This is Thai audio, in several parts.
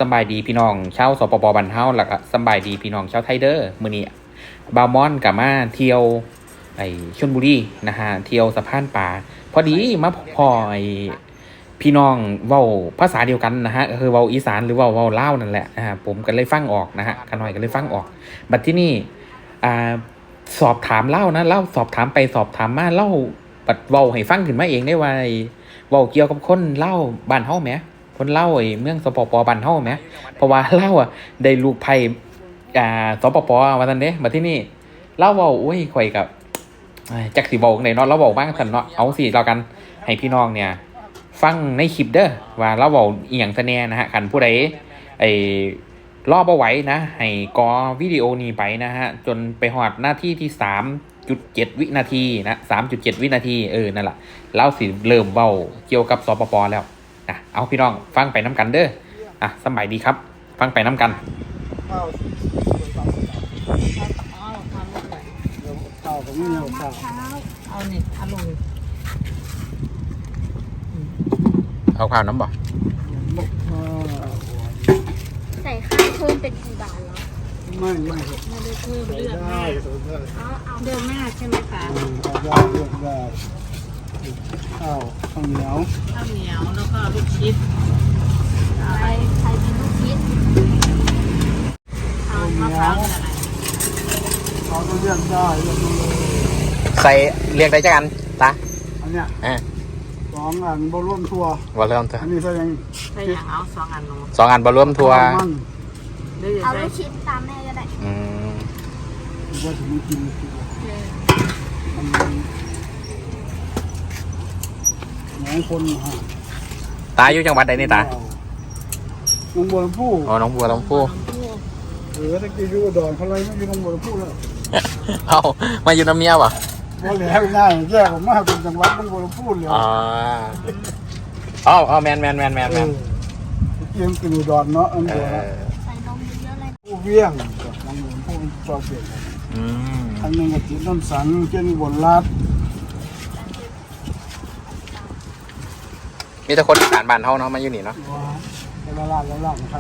สบายดีพี่น้องชาวสปปบ้านเฮาแล้วก็สบายดีพี่น้องชาวไทยเด้อมื้อนี้บาวมอนกับมาเที่ยวชลบุรีนะฮะเที่ยวสะพานป่าพอดีมาพอพี่น้องเว้าภาษาเดียวกันนะฮะก็คือเว้าอีสานหรือเว้าลาวนั่นแหละนะฮะผมก็เลยฟังออกนะฮะกันหน่อยก็เลยฟังออกบัดที่นี่สอบถามเล่านะเล่าสอบถามไปสอบถามมาเล่าบัดเว้าให้ฟังขึ้นมาเองได้ว่าเว้าเกี่ยวกับคนเล่าบ้านเฮาแหมคนเล่าเมืองสปปบ้านเฮาแหมเพราะว่าเล่าได้ลูกไผ่สปปว่าซั่นเด้บัดที่นี่เล่าเว้าโอ้ยข่อยกับจักสิเว้าจังได๋เนาะเราเว้าบ้างซั่นเนาะเอาสิเรากันให้พี่น้องเนี่ยฟังในคลิปเด้อว่าเราเว้าอีหยังซะแน่นะฮะคันผู้ใดรอบ่ไหวนะให้กอวิดีโอนี้ไปนะฮะจนไปฮอดหน้าที่ที่ 3.7 วินาทีนะ 3.7 วินาทีนั่นล่ะเราสิเริ่มเว้าเกี่ยวกับสปปแล้วนะเอาพี่น้องฟังไปน้ำกันเด้อสบายดีครับฟังไปน้ำกันเอาเนี่ยอร่อยเอาข้าวน้ำบ่ใส่ข้าวเพิ่มเป็นกี่บาทเหรอไม่ได้เพิ่มเลือกได้เอาเดิมมากใช่ไหมคะได้เลือกได้ข้าวเหนียวแล้วก็ลูกชิดใครเป็นลูกคิดเอามะพร้าวอะไรเราก็เลือกได้เลือกได้ใส่เรียกได้จักกันตาอันเนี้ย2 อันบร่วมทัวร์บ่รวมทัวร์อันนี้ใส่ยังเอา2 อันลง2 อันบ่รวมทัวร์เอาลูกชิ้นตามแม่ก็ได้ว่าถึงกินคนตาอยู่จังหวัดใดนี่ตาหนองบัวลำพูอ๋อหนองบัวลำพูตะกี้อยู่อุดรเขาเลยไม่อยู่หนองบัวลำพูแล้วเอามาอยู่น้ำเมียป่ะว่าเหลือง่ายแยกออกมาเป็นจังหวัดหนองบัวลำพูเลยอ๋อแมนเเกี่ยงกินอุดรเนาะอันเดียวใส่นมเยอะเลยผู้เวียงกับหนองบัวลำพูชอบเปลี่ยนอันนึงกับจีนต้นสังเจ้าบนลาดมีแต่คนอีสานบ้านเฮาเนาะมาอยู่นี่เนาะละลาใคร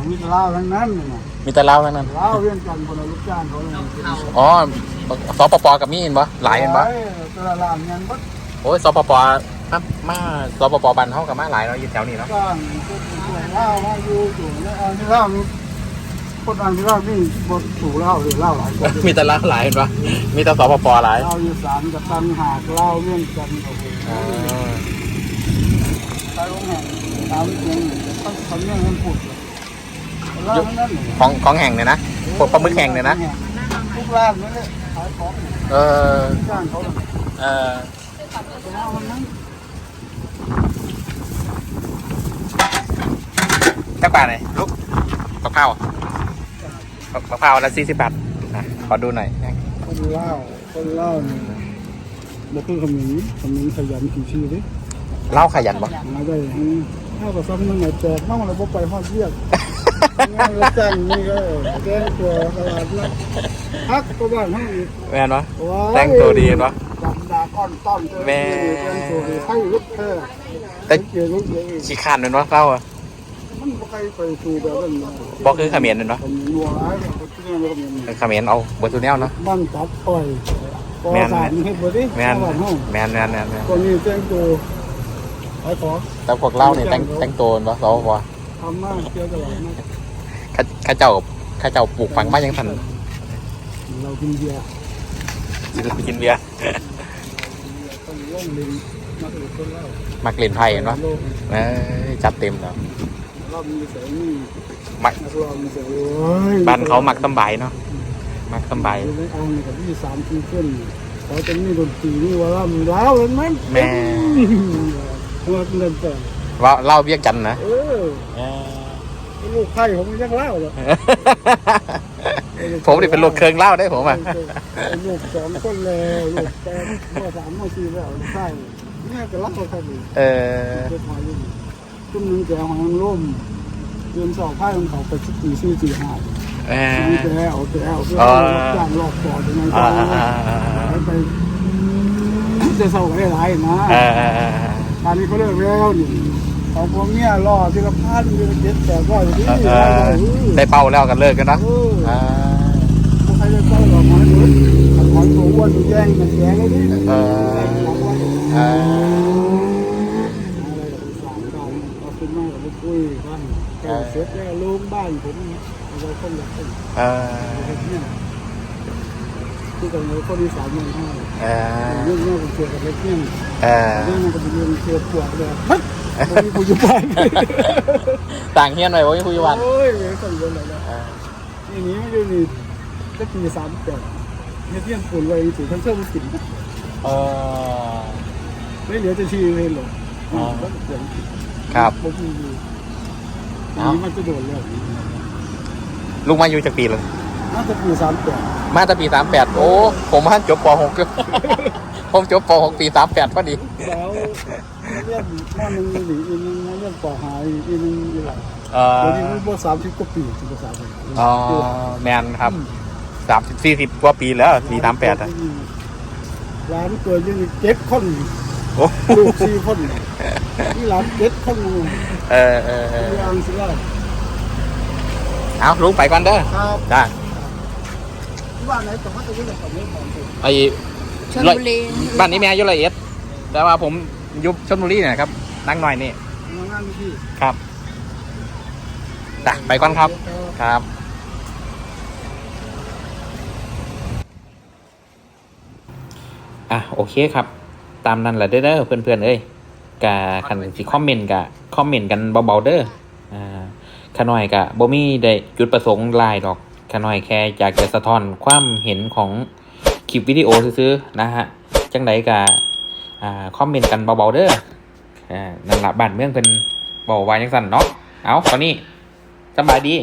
มีแต่ลาวทั้งนั้นมีแต่ลาวทั้งนั้นลาวเรื่องกันคนละลูกจ้างเขาเลยอ๋อสปปกับมีเห็นบ่หลายเห็นบ่แต่ละลานยังบ่โอ้ยสปปมาสปปบ้านเฮากับมาหลายเนาะอยู่แถวนี้เนาะจ้างคนลาวมาอยู่แล้วอันที่ลาวนี่คนอันที่ลาวนี่บ่ถูกลาวหรือลาวหลายคนมีแต่ลาวหลายเห็นบ่มีแต่สปปหลายลาวอีสานกับตันหากลาวเรื่องกันโอ้โหใครวงแห่งตามเสียงต้องทำเรื่องให้พูดของแห่งเนี่ยนะพวกปลาหมึกแห่งเนี่ยนะทุกร้านนั่นแหละขายของจ้างเขาจักบาทไหนลูกมะพร้าวละ40 บาทนะขอดูหน่อยคนเล่านี่บ่คือขมิ้นขยันกี่ชื่อดิเล่าขยันบ่มาได้ถ้าก็ซ้ำนึงแจกน้องแล้วบ่ไปฮอดเรียกงานรับจ้างนี่ก็แจ้งตัวตลาดนัดพักก็บ้านให้อีกแม่นบ่แต่งตัวดีเนาะดาก้อนต้อนแม่แต่งตัวดีให้ลุกแท้แต่ขี้คร้านนั่นว่าเล่ามันบ่ใครไปสู่แบบนั้นบ่คือเขมรนั่นเนาะนัวร้ายก็คือเขมรเอาบ่ทุแนวเนาะบ้านตัดอ้อยแม่นแม่นคนนี้แต่งตัวขายของแต่พวกเราเนี่ยแต่งตัวบ่สปปทำมากเกี่ยวตลอดนะข้าเจ้าปลูกฝังมายังทันเรากินเบียร์กินเบียร์มักเล่นไพ่เห็นปะจัดเต็มแล้วมักบ้านเขามักสบายเนาะมักสบายอ่างกับที่3 ปีขึ้นเขาจะมีดนตรีนี่ว่าแล้วเห็นไหมแม่ว่าเล่าเบี้ยจันนะลูกไข่ผมยังเล่าเลยผมนี่เป็นลูกเครื่องเล่าได้ผมอ่ะลูก2 คนแล้วลูก3 4แล้วไข่เนี่ยจะเล่าเขาดีตุ้มนึงแกหอยร่มเดือน2 ไข่ของเขาไปชุด4 4 4 5แกเอาจ้างรอบก่อนยังไงไปจะเศร้าได้หลายนะตอนนี้เขาเลิกแล้วนี่ ของพวกเนี้ยรอที่ละพันที่ละ700-800อยู่ที่ ได้เป้าแล้วกันเลิกกันเนาะ พวกใครได้เป้าหรอกหอยเบิดหอยตัวอ้วนตัวแย่งมันแย่งเลยดิอะไรแบบสามดาวเอาขึ้นมากับไปคุยกันแกเสร็จแล้วลงบ้านผมเราคนละคนเนี่ยที่ตรงนี้คนที่3,500เรื่องนี้ผมเชื่อกับเล็กเนี่ยเรื่องนั้นก็เป็นเรื่องเชื่อปวดเลยผมมีผู้อยู่บ้าน ต่างเฮียนหน่อยว่ามีคุยวัน โอ้ยส่งเงินเลยนะนี่นี้ไม่อยู่นี่ก็ปี38เนี่ยเที่ยงฝุ่นไว้ถึงทั้งเชื่อมสินไม่เหลือจะชี้เลยหรอกครับผมมีอยู่นี่มันจะโดนแล้ว ลุงมาอยู่จากปีเลย น่าจะปี38มาจากปี38โอ้ผมมาจบป .6 ผมจบป .6 ปี38พอดี แล้วเรื่องม.1หรืออีกนึงเรื่องป.หาอีกนึงอยู่หลังเดี๋ยวนี้มันบ่30กว่าปีถึง30อ๋อแมนครับ30-40กว่าปีแล้วปี38อ่ะ ร้านเกิดยัง7คน โอ้ ลูก4คนนี่ร้าน7คนอย่างสิล่ะ เอาลุงไปก่อนเด้อ ครับ จ้า บ้านไหนต้องมาตรงนี้ก่อนเนี่ยของผม ไอ้ ชลบุรี บ้านนี้แม่อยู่ละเอียดแต่ว่าผมอยู่ชลบุรีเนี่ยครับนั่งหน่อยนี่ มางานที่ ครับจ้ะไปก่อนครับครับโอเคครับตามนั้นแหละเด้อเพื่อนๆเอ้ยกะคันสิคอมเมนต์กันเบาๆเด้อขะน้อยกะบ่มีได้จุดประสงค์หลายดอกขะน้อยแค่อยากจะสะท้อนความเห็นของคลิปวิดีโอซื่อๆนะฮะจังไดกะคอมเมนต์กันเบาๆเด้อนั่นละบ้านเมืองเพิ่นบอกว่าจังซั่นเนาะเอาตอนนี้สบายดี